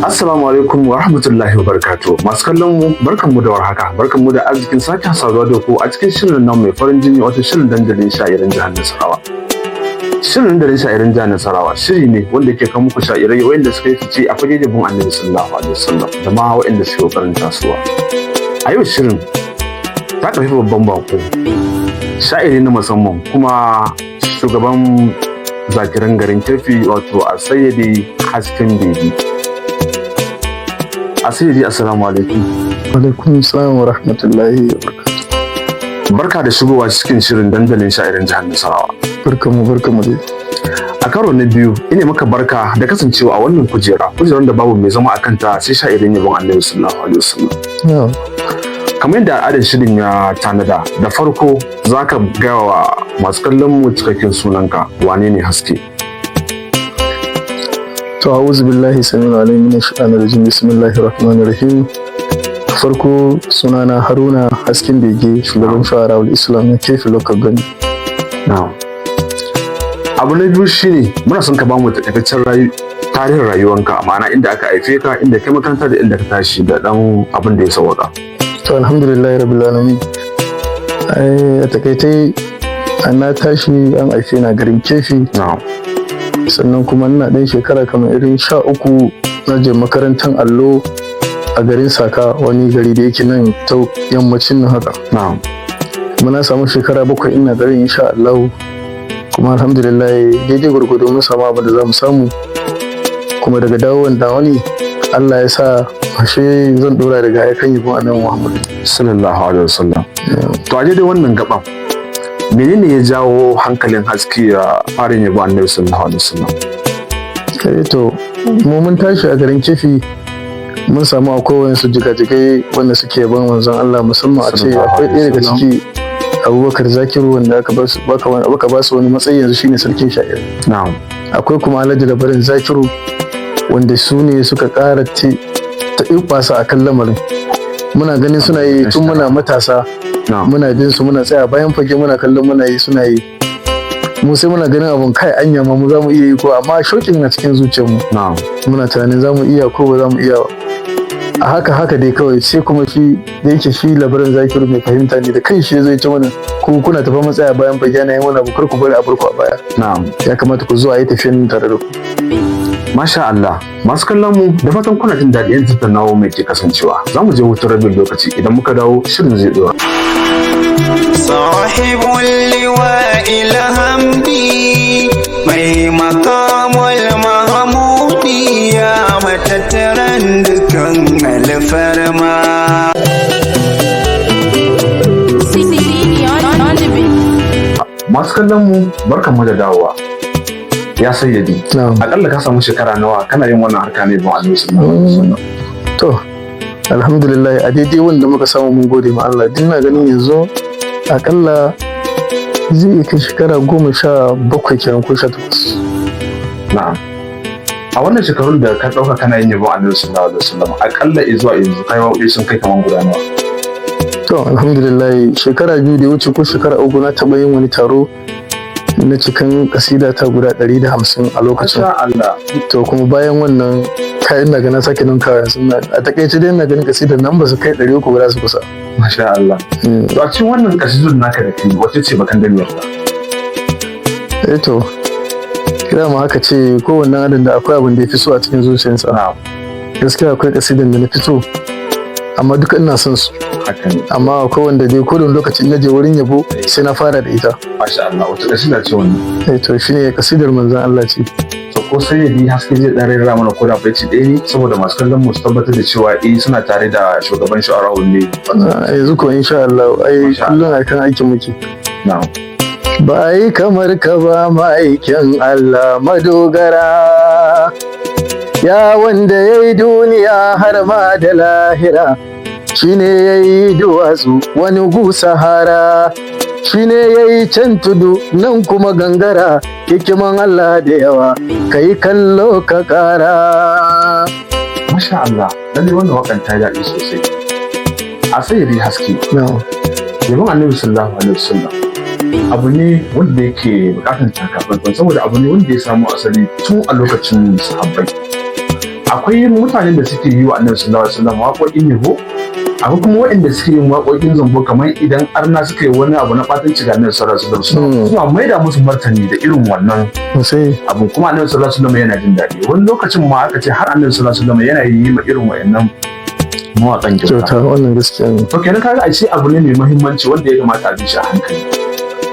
Assalamu alaikum wa rahmatullahi wa barakatuh. Masu kallon mu barkanmu da warhaka, barkanmu da arzikin sake saduwa da ku a cikin shirin nan mai farin jini, wato shirin dandalin sha'irin jihar Nasarawa. Shirin dandalin sha'irin jihar Nasarawa shiri ne wanda ke kan muku sha'irai wanda suka yi fice a fage jabin Annabi sallallahu alaihi wasallam da ma waɗanda suke kokarin tasowa. A yau shirin ta karfi babban bako, sha'iri na musamman kuma shugaban zakiran garin Keffi, wato a Sayyidi Hasken Bebi. Asiri, assalamu alaikum. Alaikum salam wa rahmatullahi wa barakatuh. Barka da shigowa cikin shirin dandalin sha'irin jihar Nasarawa. Barkamu dai. A karo na biyu, ina maka barka da kasancewa a wannan kujerar da babu mai zama a kanta sai sha'irin yabon Annabi sallallahu alaihi wasallam. Kamar yadda al'adar shirin ya tanada, da farko zaka gaya wa masu kallon mu cikakken sunanka, wane ne Haske? To a'udhu billahi samil alim minash shaitanir rajim, bismillahir rahmanir rahim. Farko sunana Haruna Hasken Bege, shugaban Shu'ara'ul Islam na Keffi Local Government. Na'am. Abu na biyu shine muna son ka bamu takaitaccen tarihin rayuwanka, ma'ana inda aka haife ka, inda kai makaranta da inda ka tashi da dan abin da ya sauka. To alhamdulillahi rabbil alamin. A takaitai na tashi an haife na garin Keffi. Na'am. Sannan kuma ina ɗan shekara kamar irin 13 na je makarantar allo a garin Saka, wani gari da yake nan ta yammacin nan haka. Na'am. Kuma na samu shekara 7 ina garin insha Allah, kuma alhamdulillah daidai gwargwado mun samu abin da za mu samu. Kuma daga dawowar da wani Allah ya sa ashe zan dora daga aikan yabo Annabi Muhammad sallallahu alaihi wasallam. To a daidai wannan gaban, menene ya jawo hankalin Haske ya fara yabo Annabi sallallahu alaihi wasallam? To mu mun tashi a garin Keffi, mun samu akwai wasu jigajigai wanda suke yaban manzon Allah, musamman a ce akwai ɗaya daga ciki Abubakar Zakiru, wanda aka ba su wani matsayi yanzu shine sarkin sha'ir. Na'am. Akwai kuma Alhaji Labarin Zakiru, wanda su ne suka ƙara ta ibasa a kan lamarin. Muna ganin suna yi tun muna matasa, muna bin su, muna tsaya bayan fage muna kallon muna yi suna yi. Mu sai muna ganin abun kai anya ma mu za mu iya yi ko, amma shokin na cikin zuciyarmu. Muna tunanin za mu iya ko ba za mu iya ba. A haka dai kawai sai kuma shi da yake shi Labarin Zakiru mai fahimta ne, da kan shi zai ce mana ku kuna tafa matsaya bayan fage na yin wani abu, kar ku bari a barku a baya. Ya kamata ku zo a yi tafiyan tare da ku. Masha Allah, masu kallon mu da fatan kuna jin daɗi yan tattaunawa mai ke kasancewa. Za mu je hutun rabin lokaci, idan muka dawo shirin zai dora. Sahibul liwa'il hamdi mai maqamul mahmudi, ya matattaran dukan alfarma. Masu kallon mu barkanmu da dawowa. Ya Sayyidi, akalla ka samu shekara nawa kana yin wannan harka ne don Annabi sallallahu alaihi wasallam? To alhamdulillah, a daidai wanda muka samu mun gode ma Allah. Din na ganin yanzu akalla zai kai shekara 17 kenan ko 18. Na'am. A wannan shekarun da ka dauka kana yin yabon Annabi sallallahu alaihi wasallam, akalla zuwa yanzu kai waƙoƙi sun kai kaman guda nawa? To alhamdulillah, shekara 2 da wuce ko shekara 3 na taɓa yin wani taro na cikin kasida ta guda 150 a lokacin. Allah. To kuma bayan wannan kayan na ganin sake nan kawai suna a takaice dai na ganin kasidar nan ba su kai 300 ba su kusa. Masha Allah. To a cikin wannan kasidun naka da kai, wace ce bakan damiyar ka? To kira ma haka ce kowanne adam da akwai abin da ya fi so a cikin zuciyarsa. Gaskiya akwai kasidan da na fi so, amma duka ina son su. Amma akwai wanda dai kodin lokaci na je wurin yabo sai na fara da ita. Masha Allah, wata kasida ce wannan? To shine kasidar manzon Allah ce. To ko Sayyidi Haske zai dan rera mana ko da baiti ɗaya ne, saboda masu kallon mu su tabbatar da cewa suna tare da shugaban Shu'ara'ul ne. Yanzu ko insha Allah kullum akan aikin muke. Na'am. Ba yi kamar ka ba ma'aikin Allah madogara, ya wanda ya yi duniya har ma da lahira, shi ne ya yi duwatsu wani gu sahara, shi ne ya yi can tudu nan kuma gangara, hikiman Allah da yawa ka yi kallo ka ƙara. Masha Allah, lalle wannan wakan ta daɗi sosai. A sayyadi haske. Yabon Annabi sallallahu alaihi wasallam abu ne wanda yake bukatar takatsantsan saboda abu ne wanda ya samu asali tun a lokacin sahabbai. Akwai mutanen da suke yi wa Annabi sallallahu alaihi wasallam waƙoƙin yabo, akwai kuma waɗanda suke yin waƙoƙin zambo kamar idan arna suka yi wani abu na ɓatanci ga Annabi sallallahu alaihi wasallam kuma maida musu martani da irin wannan abu, kuma Annabi sallallahu alaihi wasallam yana jin daɗi. Wani lokacin ma aka ce har Annabi sallallahu alaihi wasallam yana yi ma irin waɗannan mawaƙan kyauta. Wannan gaskiya ne. To kenan kaga ashe abu ne mai muhimmanci wanda ya kamata a bi shi a hankali.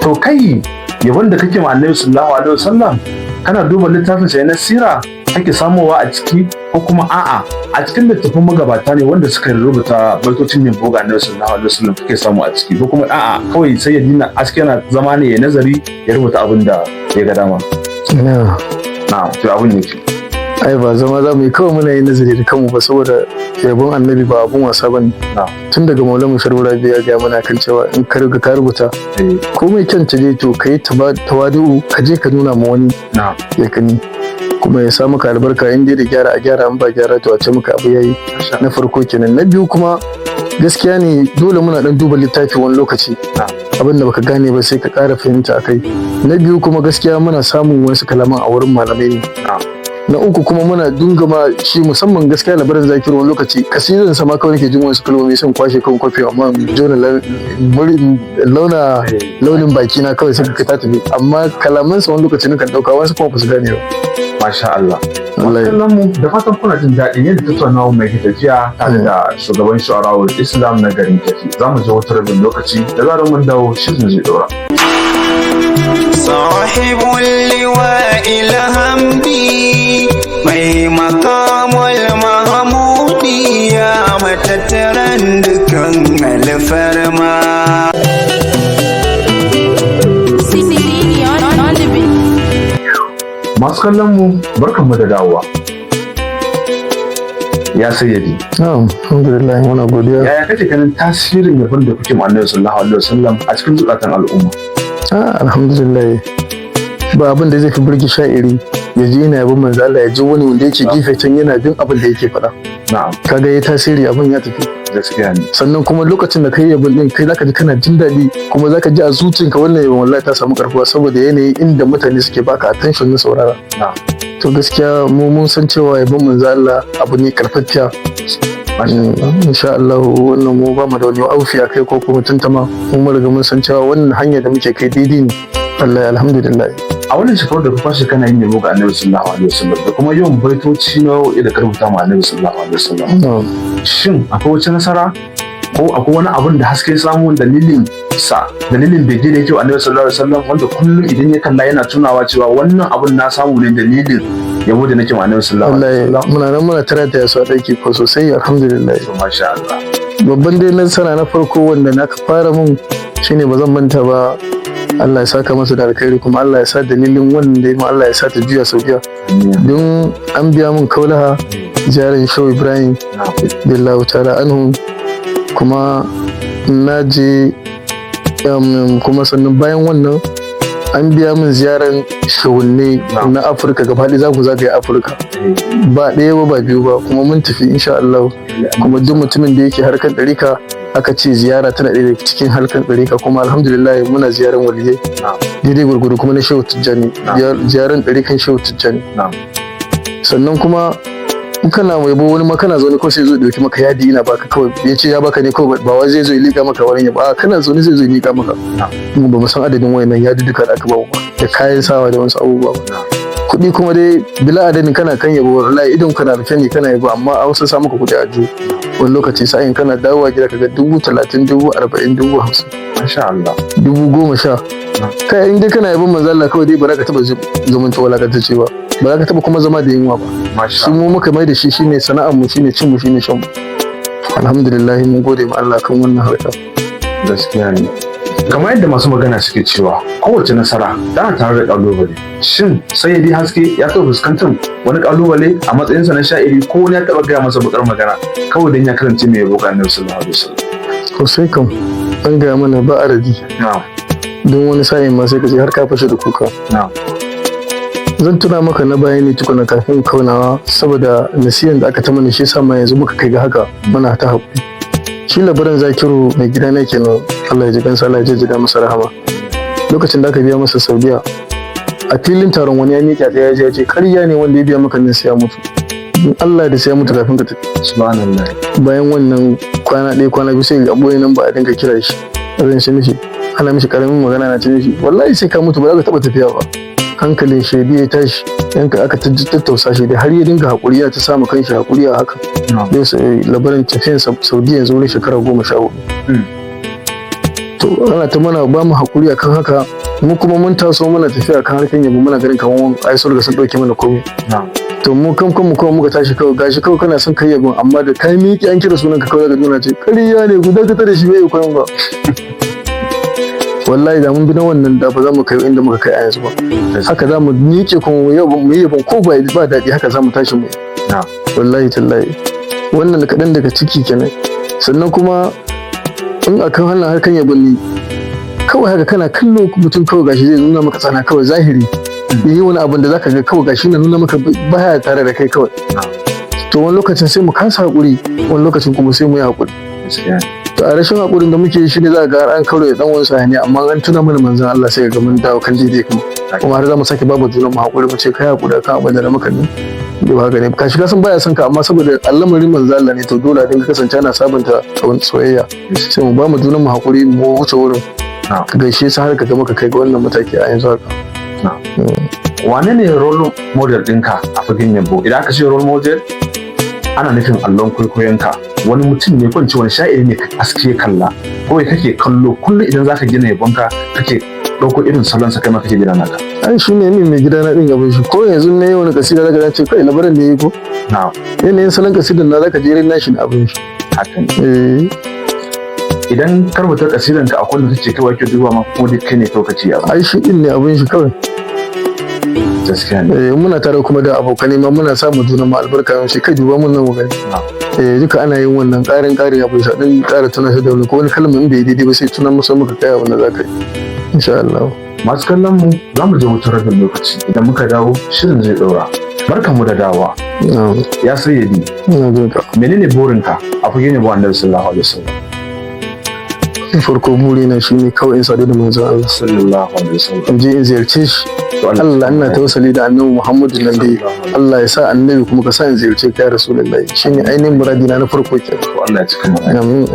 To kai yabon da kake ma Annabi sallallahu alaihi wasallam kana duba littafin sa na sira kake samowa a ciki, ko kuma a'a a cikin littafin magabata ne wanda suka rubuta baitocin yabo ga Annabi sallallahu alaihi wasallam kake samu a ciki, ko kuma a'a kawai sai ya dina aske yana zama ne ya nazari ya rubuta abin da ya ga dama. Na'am, to abin yake. Ai ba zama za mu yi kawai muna yin nazari da kanmu ba, saboda yabon Annabi ba abun wasa bane. Tun daga Maulana Sharura biya ga mana kan cewa in ka riga ka rubuta komai kyanta dai to kai tawadu ka je ka nuna ma wani ya kani, kuma ya sa maka albarka in dai da gyara a gyara, an ba gyara to a ce maka abu yayi. Na farko kenan. Na biyu kuma gaskiya ne dole muna dan duba littafi wani lokaci, abin da baka gane ba sai ka ƙara fahimta akai. Na biyu kuma gaskiya muna samun wasu kalaman a wurin malamai ne. Na uku kuma muna dungama shi, musamman gaskiya labarin Zakiru wani lokaci kasidan sama kawai nake jin wasu kalmomi sun kwashe kan kwafi, amma jona launin baki na kawai sai ka ta tafi, amma kalamansa wani lokaci nakan dauka wasu kuma ba su gane ba. Masha Allah. Kallon mu da fatan kuna jin daɗin yadda tattaunawa mai tafiya tare da shugaban shu'ara'ul Islam na garin Kefi. Za mu je wata rabin lokaci da zarar mun dawo shirin zai ɗora. Sahibul liwa'il hamdi mai makamul mahmudi ya matattaran dukan alfarma. Masu kallon mu barkanmu da dawowa. Ya sayyadi. Alhamdulillah, muna godiya. Yaya kake ganin tasirin yabon da kuke ma Annabi sallallahu alaihi wasallam a cikin zukatan al'umma? Alhamdulillah, ba abin da zai fi burge sha'iri ya ji yana yabon manzo Allah, ya ji wani wanda yake gefe can yana bin abin da yake faɗa. Kaga ya tasiri, abin ya tafi. Gaskiya ne. Sannan kuma lokacin da kai yabon din kai zaka ji kana jin daɗi, kuma zaka ji a zuciyarka wannan yabon wallahi ta samu karbuwa saboda yanayi inda mutane suke baka attention na saurara. To gaskiya mun san cewa yabon manzo Allah abu ne karfafiya. Insha Allah wannan mu ba mu da wani aufi a kai ko kuma tuntama, mun riga mun san cewa wannan hanya da muke kai daidai ne. Allah alhamdulillah. A wannan shekaru da ka kwashe kana yin yabo ga Annabi sallallahu alaihi wasallam da kuma yawan baitoci na da ka rubuta ma Annabi sallallahu alaihi wasallam. Shin akwai wata nasara ko akwai wani abin da haske samu dalilin bege da yake wa Annabi sallallahu alaihi wasallam wanda kullum idan ya kalla yana tunawa cewa wannan abin na samu ne dalilin yabo da nake ma Annabi sallallahu alaihi wasallam? Muna tare da yasu a ɗaki ko sosai, alhamdulillah. Masha Allah. Babban dai nasara na farko wanda na fara mun shine ba zan manta ba, Allah ya saka masa da alkhairi, kuma Allah ya sa dalilin wannan da Allah ya sa ta juya sau biya. Don an biya mun kaulaha jarin Shehu Ibrahim billahu ta'ala anhu, kuma na je kuma sannan bayan wannan an biya min ziyarar shehunne na Afirka gaba ɗaya, za ku zagaye Afirka ba ɗaya ba biyu ba, kuma mun tafi insha Allah. Kuma duk mutumin da yake harkar ɗarika aka ce ziyara tana ɗaya daga cikin harkar ɗarika, kuma alhamdulillah muna ziyarar waliyai daidai gurgudu, kuma na Shehu Tijjani, ziyarar ɗarikan Shehu Tijjani. Sannan kuma in kana yabo wani ma kana zaune ko sai zo dauki maka yadi ina baka, kawai ya ce ya baka ne kawai, ba wai zai zo ya liƙa maka wani yabo, a kana zaune zai zo ya liƙa maka. Mu ba mu san adadin wayannan yadi duka da aka ba da kayan sawa da wasu abubuwa. Kuɗi kuma dai bila adadin kana kan yabo, wallahi idan kana rufe ne kana yabo, amma a wasu sa maka kuɗi a ju wani lokaci sa'in kana dawowa gida kaga 30,000, 40,000, 50,000. Masha Allah. 10,000. Kai in dai kana yabon manzo Allah kawai dai ba za ka taba zumunta walakantacce ba, ba za ka taba kuma zama da yunwa ba. Shi mu muka mai da shi shine sana'ar mu, shine cin mu, shine shan mu. Alhamdulillah mun gode ma Allah kan wannan harka. Gaskiya ne. kamar yadda masu magana suke cewa kowace nasara tana tare da kalubale. Shin Sayyidi Haske ya taɓa fuskantar wani kalubale a matsayinsa na sha'iri ko wani ya taɓa gaya masa bakar magana kawai don ya karance mai yabo ga Annabi sallallahu alaihi wasallam? Ko sai kam an gaya mana ba arabi. Don wani sa'in ma sai ka ce har ka fashe da kuka. Zan tuna maka na bayani tukuna kafin kaunawa saboda nasiyan da aka ta mana shi yasa ma yanzu muka kai ga haka muna ta haƙuri. Shi Labaran Zakiru mai gida na kenan, Allah ya ji kansa, Allah ya ji masa rahama. Lokacin da aka biya masa Saudiya a filin taron wani ya miƙa ɗaya ya ce ƙarya ne wanda ya biya maka nan sai ya mutu. Allah da sai ya mutu kafin ka tafi. Subhanallah. Bayan wannan kwana ɗaya kwana biyu sai ga boye nan ba a dinga kira shi. Ran shi mishi ana mishi karamin magana na ce mishi wallahi sai ka mutu ba za ka taɓa tafiya ba. Hankalin shaidi ya tashi yanka aka tattausa shi da har ya dinga haƙuri ya ta samu kanshi haƙuri a haka. Yau Labaran tafiyan Saudiya yanzu wani shekara 14. To ana ta mana ba mu haƙuri akan haka mu kuma mun taso mana tafiya kan harkan yabo muna ganin kamar ai sun riga sun ɗauke mana komai. To mu kan mu kawai muka tashi kawai gashi kawai kana son kai yabon amma da kai miƙi an kira sunan ka kawai daga nuna ce ƙarya ne ku dakatar da shi bai koyon ba. Wallahi da mun bi na wannan da ba za mu kai inda muka kai a yanzu ba. Haka za mu miƙe kuma mu yi yabon ko ba daɗi haka za mu tashi mu. Wallahi tallahi wannan kaɗan daga ciki kenan. Sannan kuma in akan hannun harkan yabon ne kawai haka kana kallo mutum kawai gashi zai nuna maka tsana kawai zahiri. Yi wani abin da zaka ga kawai gashi na nuna maka baya tare da kai kawai. To wani lokacin sai mu kasa haƙuri wani lokacin kuma sai mu yi haƙuri. To a rashin haƙurin da muke shi ne za ga an kaure da ɗan wani sahani amma an tuna mana manzon Allah sai ga mun dawo kan daidai kuma har za mu sake babu junan mu haƙuri mu ce kai haƙuri kan abin da na maka ne. Da haka ne ka shiga san baya son ka amma saboda al'amarin manzon Allah ne to dole a dinga kasance ana sabunta soyayya sai mu ba mu junan mu haƙuri mu wuce wurin. Ka gaishe sa har ka ga maka kai ga wannan mataki a yanzu haka. Wane ne role model ɗinka a fagen yabo? Idan aka ce role model ana nufin allon kwaikwayonka wani mutum ne kwanci wani sha'iri ne aske kalla kawai kake kallo kullum idan zaka gina yabonka kake ɗauko irin salonsa kai ma kake gina naka. Ai shi ne min mai gida na ɗin gaban shi ko yanzu ne wani kasida zaka ce kai Labaran ne ko? Yanayin salon kasidan na zaka je irin nashi na abin shi. Hakan. Idan karbutar kasidan ka akwai da take kawai ke duba ma kuma duk kai ne kawai kace abu. Ai shi din ne abin shi kawai. Gaskiya ne. Muna tare kuma da abokanai ma muna samu juna mu albarka yau kai duba mun nan mu gani. Duka ana yin wannan ƙarin abin sha dan ƙara tuna shi da wani ko wani kalma in bai daidai ba sai tunan musa muka kai abin da za ka yi. Insha Allah. Masu kallon mu za mu je wutar rabin lokaci idan muka dawo shirin zai ɗaura. Barkan mu da dawa. Ya Sayyidi. Menene burinka a fagen yabo Annabi sallallahu alaihi wasallam? Farko burina shine kawai in sadu da manzon Allah sallallahu alaihi wasallam. In je in ziyarce shi. Allah ina tawassali da Annabi Muhammadu nan dai. Allah ya sa Annabi kuma ka sa in ziyarce ka ya Rasulullahi. Shine ainihin muradina na farko kenan. Allah ya cika mana. Amin.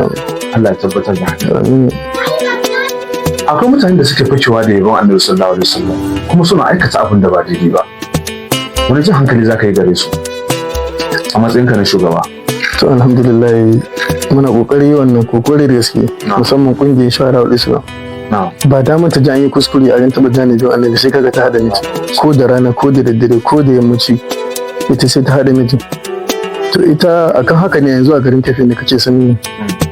Allah ya tabbatar da haka. Amin. Akwai mutane da suke fakewa da yabon Annabi sallallahu alaihi wasallam kuma suna aikata abin da ba daidai ba. Wani jin hankali za ka yi gare su a matsayinka na shugaba? To alhamdulillah muna kokari wannan kokari da gaske musamman kungiyar shawara wa Islam. Ba damar ta ji an yi kuskure a ran taɓa janibin Annabi sai kaga ta hada miji ko da rana ko da daddare ko da yammaci ita sai ta hada miji. To ita akan haka ne yanzu a garin Kafe da kace sani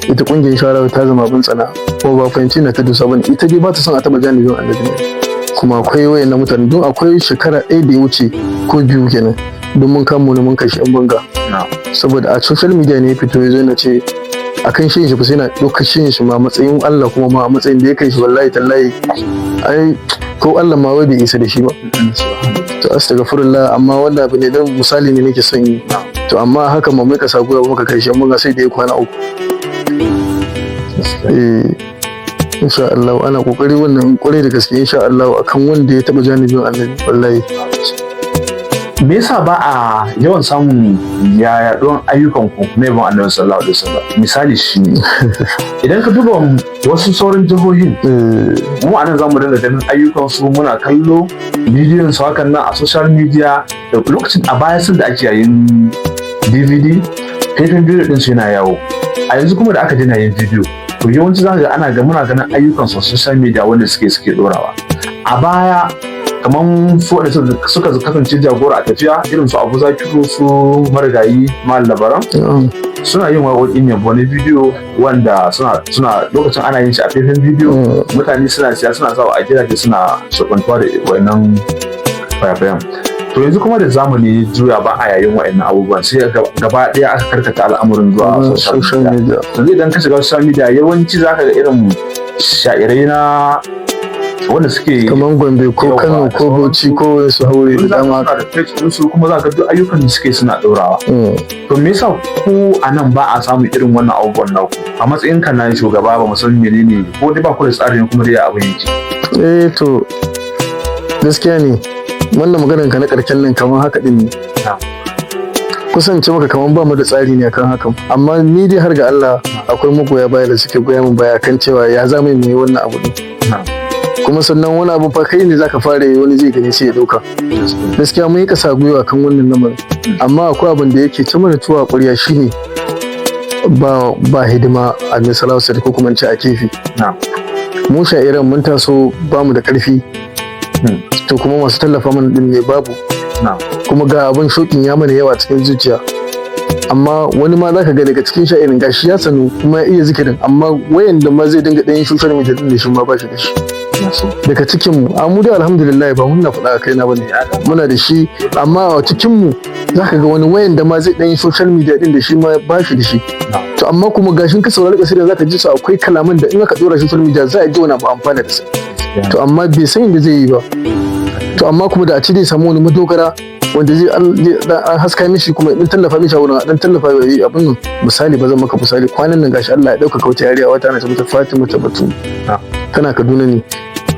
ita kungiyar shawara ta zama abin tsana ko ba fahimci na ta dusa bane ita dai ba ta son a taɓa janibin Annabi ne. Kuma akwai wayannan mutane don akwai shekara ɗaya da ya wuce ko biyu kenan don mun kamo ne mun kashe yan banga saboda a social media ne ya fito ya zo na ce akan shi shi sai na ɗaukar shi ma matsayin Allah kuma ma matsayin da ya kai shi wallahi tallahi ai ko Allah ma wai bai isa da shi ba to astaghfirullah amma wanda abu ne dan misali ne nake son yi to amma haka ma mai ka sabuwa muka kai shi mun ga sai da ya kwana uku insha Allah ana kokari wannan kwarai da gaske insha Allah akan wanda ya taba janibin Annabi wallahi. Me yasa ba a yawan samun yaɗuwan ayyukan ku na yabon Annabi sallallahu alaihi wasallam? Misali shi idan ka duba wasu sauran jihohin mu anan zamu dinga ganin ayyukan su muna kallo bidiyon su hakan nan a social media da lokacin a baya sun da ake yayin DVD faifin bidiyo din su yana yawo a yanzu kuma da aka daina yin bidiyo to yawanci za ga ana ga muna ganin ayyukan su social media wanda suke dorawa a baya kaman su wanda suka kasance jagora a tafiya irin su Abu Zakiru su marigayi Malam Labaran suna yin waƙoƙin yabo na bidiyo wanda suna lokacin ana yin shi a faifan bidiyo, mutane suna siya suna sawa a gidaje suna shabantuwa da wannan fayafayan. To yanzu kuma da zamani juya ba a yayin wa'annan abubuwan, sai gaba ɗaya aka karkata al'amuran zuwa social media. Yanzu idan ka shiga social media yawanci zaka ga irin sha'irai na wanda suke kamar Gombe ko Kano ko Bauchi ko wasu haure da dama su kuma za ka duk ayyukan da suke suna ɗorawa. To me yasa ku a nan ba a samun irin wannan abubuwan naku a matsayin ka na shugaba ba mu san menene ko dai ba ku da tsari ne kuma dai abin yake? To gaskiya ne wannan maganar ka na karshen nan kamar haka din ne. Kusance maka kamar ba mu da tsari ne akan hakan, amma ni dai har ga Allah akwai magoya baya da suke goya min baya kan cewa ya zama mai wannan abu din. Kuma sannan wani abu fa kai ne zaka fara yi wani zai gani sai ya dauka. Gaskiya mun yi kasa gwiwa kan wannan lamarin, amma akwai abin da yake ta mana tuwa ƙwarya shine ba hidima a misalar sa ko kuma ce a kefi. Mu sha'iran mun taso ba mu da ƙarfi, to kuma masu tallafa mana din ne babu. Kuma ga abin shokin ya mana yawa cikin zuciya, amma wani ma zaka ga daga cikin sha'irin gashi ya sanu kuma ya iya zikirin, amma wayan da ma zai dinga ɗayan social media din da shi ma ba shi da shi. Daga cikin mu da alhamdulillah ba muna faɗa a kaina bane, muna da shi, amma a cikin mu zaka ga wani wayan da ma zai ɗayan social media din da shi ma ba shi da shi. To amma kuma gashin ka saurari kasida zaka ji su akwai kalaman da in aka dora social media za a ji wani abu amfana da su. To amma bai san inda zai yi ba. To amma kuma da a ci zai samu wani madogara wanda zai an haska mishi kuma in tallafa mishi a wurin dan tallafa yi abin nan. Misali ba zan maka misali, kwanan nan gashi Allah ya dauka wata yariya wata ana ta Fatima ta Batu tana Kaduna ne,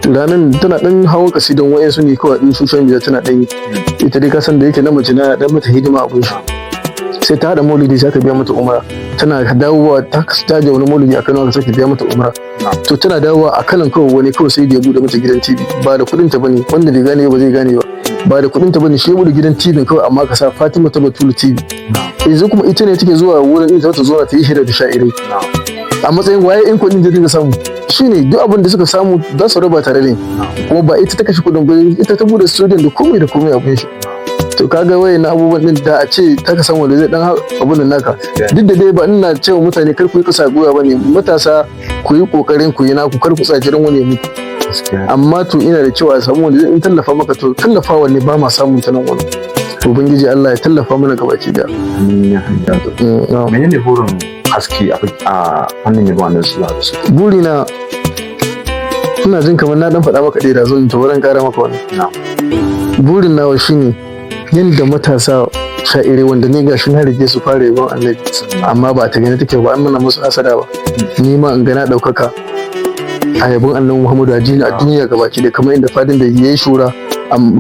ranar tana dan hawan kasidan wayansu ne kawai din social media tana dan yi, ita dai ka san da yake na mace na dan mata hidima abun shi, sai ta hada maulidi sai ka biya mata umra, tana dawowa ta je wani maulidi a Kano aka sake biya mata umra. To tana dawowa a kanan kawai wani kawai sai da ya bude mata gidan TV, ba da kudin ta bane, wanda bai gane ba zai gane ba da kudin ta bane, shi ya bude gidan TV kawai amma ka sa Fatima ta Batulu TV. Yanzu kuma ita ne take zuwa wurin ita ta zuwa ta yi hira da sha'irai a matsayin waye in kudin da dinga samu, shine duk abin da suka samu za su raba tare ne, kuma ba ita ta kashe kudin ba, ita ta bude studio da komai abin shi. To kaga waye na abubuwan din da a ce ta ka san wanda zai dan abun nan naka, duk da dai ba ina cewa mutane kar ku yi kasa goya bane, matasa ku yi kokarin ku yi naku, kar ku tsajiran wani muku. Amma to ina da cewa a samu wanda zai tallafa maka, to tallafawa ne ba ma samun ta nan wani. To ubangiji Allah ya tallafa mana gabaki da. Menene burin haske a hannun yabo wannan sallallahu alaihi wasallam? Burina ina jin kamar na dan faɗa maka dai da zan to wurin ƙara maka wani. Burin nawa shine yadda matasa sha'irai wanda ni gashi na rige su fara yabon annabi, amma ba ta gani take ba, an mana musu hasada ba, ni ma in gana ɗaukaka a yabon annabi Muhammadu a duniya gabaki da kamar inda fadin da yayi shura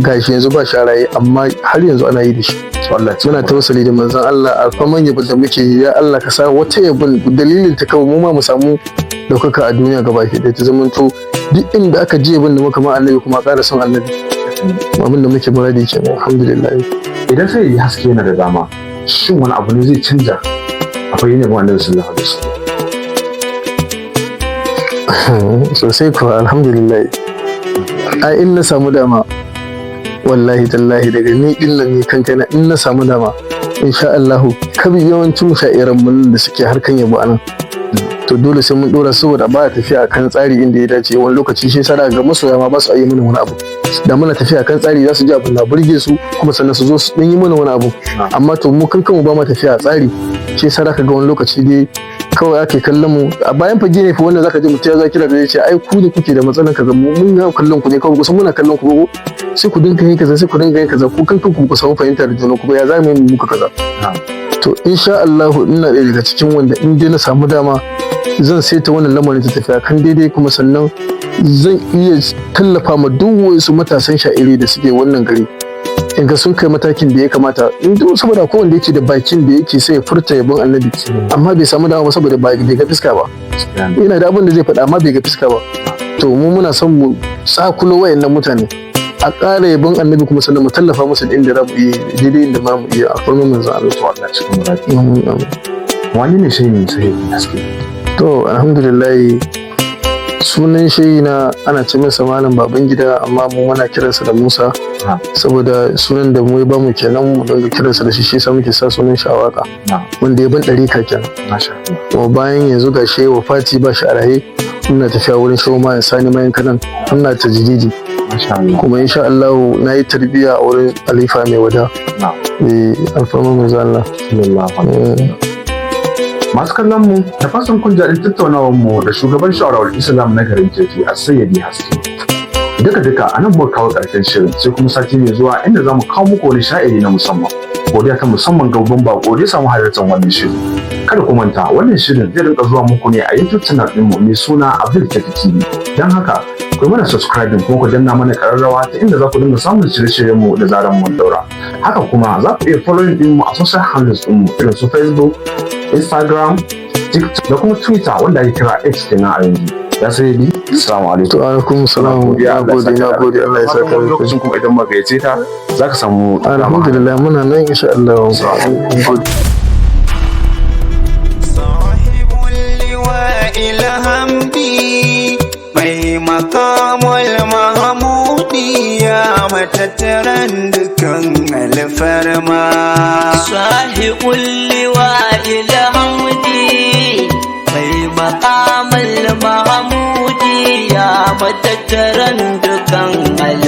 gashi yanzu ba sharaye amma har yanzu ana yi da shi. Muna tawassali da manzon Allah a faman yabon da muke yi, ya Allah ka sa wata yabon dalilin ta kawai mu ma mu samu ɗaukaka a duniya gabaki da ta zamanto duk inda aka ji yabon da muka ma annabi kuma ƙara son annabi. Abin da muke muradi kenan, alhamdulillah. Idan sai yi haske yana da dama, shin wani abu ne zai canja akwai yin yabon annabi sallallahu alaihi wasallam? Sosai kuwa, alhamdulillah. A in na samu dama, wallahi tallahi daga ni din nan ni kankana in na samu dama, insha Allah kabi yawancin sha'iran mun da suke harkan yabo anan, to dole sai mun dora saboda ba tafiya kan tsari inda ya dace. Wani lokaci shi sada ga masoya ma ba su yi mana wani abu, da muna tafiya kan tsari za su ji abin na burge su kuma sannan su zo su dan yi mana wani abu, amma to mu kanmu ba ma tafiya a tsari, shi sada ka ga wani lokaci dai kawai ake kallon mu a bayan fage ne fa wanda zaka ji mutum ya za kira da ya ce ai ku ne kuke da matsalan kaza, mun ga kallon ku ne kawai kusan muna kallon ku sai ku dinga yin kaza sai ku dinga yin kaza, ku kanku ku samu fahimta da juna kuma ya za mu yi muka kaza. To insha Allah ina ɗaya daga cikin wanda in dai na samu dama zan saita wannan lamarin ta tafiya kan daidai, kuma sannan zan iya tallafa ma duk wasu matasan sha'iri da suke wannan gari in ga sun kai matakin da ya kamata, in duk saboda ko wanda yake da bakin da yake sai ya furta yabon annabi amma bai samu dama ba saboda bai ga fiska ba, yana da abin da zai faɗa amma bai ga fiska ba. To mu muna son mu tsakulo wayannan mutane a ƙara yabon annabi kuma sannan mu tallafa musu da inda za mu iya daidai inda ma mu iya a farmin manzo Allah cikin muradi. Wani ne sai haske? To alhamdulillah sunan shehi na ana ce masa malam Babangida, amma mu muna kiransa da Musa saboda sunan da mu ya bamu kenan, mu dinga kiransa da shi yasa muke sa sunan shi a waka, wanda ya ban ɗarika kenan. Kuma bayan yanzu ga shehi wafati ba shi a raye, ina tafiya wurin shehu ma Sani Mayan Kanan, ina tajdidi. Kuma insha Allah na yi tarbiyya a wurin Alifa mai wada. Alfarma mai zalla. Masu kallon mu da fasan kun jaɗin tattaunawar mu da shugaban shawarar Islam na garin Jeji a Sayyidi Haske. Duka a nan muka kawo ƙarshen shirin, sai kuma sati mai zuwa inda za mu kawo muku wani sha'iri na musamman. Godiya ta musamman ga babban bako da ya samu halartar wannan shirin. Kada ku manta wannan shirin zai rinka zuwa muku ne a YouTube channel ɗinmu mai suna Abdul Kefi TV. Don haka ku yi mana subscribing kuma ku danna mana ƙararrawa ta inda za ku dinga samun shirye-shiryen mu da zaran mun daura. Haka kuma za ku iya following ɗinmu a social handles ɗinmu irin su Facebook, Instagram, TikTok da kuma Twitter wanda ake kira X kenan a yanzu. Ya sai ni, assalamu alaikum. Wa alaikum salam. Na gode Allah ya saka mu. Lokacin kuma idan muka gayyace ta zaka samu. Alhamdulillah muna nan insha Allah. Sahibul liwa'il hamdi mai makamul mahmudi ya matattaran dukan alfarma. Sahibul liwa'il hamdi mai makamul mahmudi ya matattaran dukan alfarma.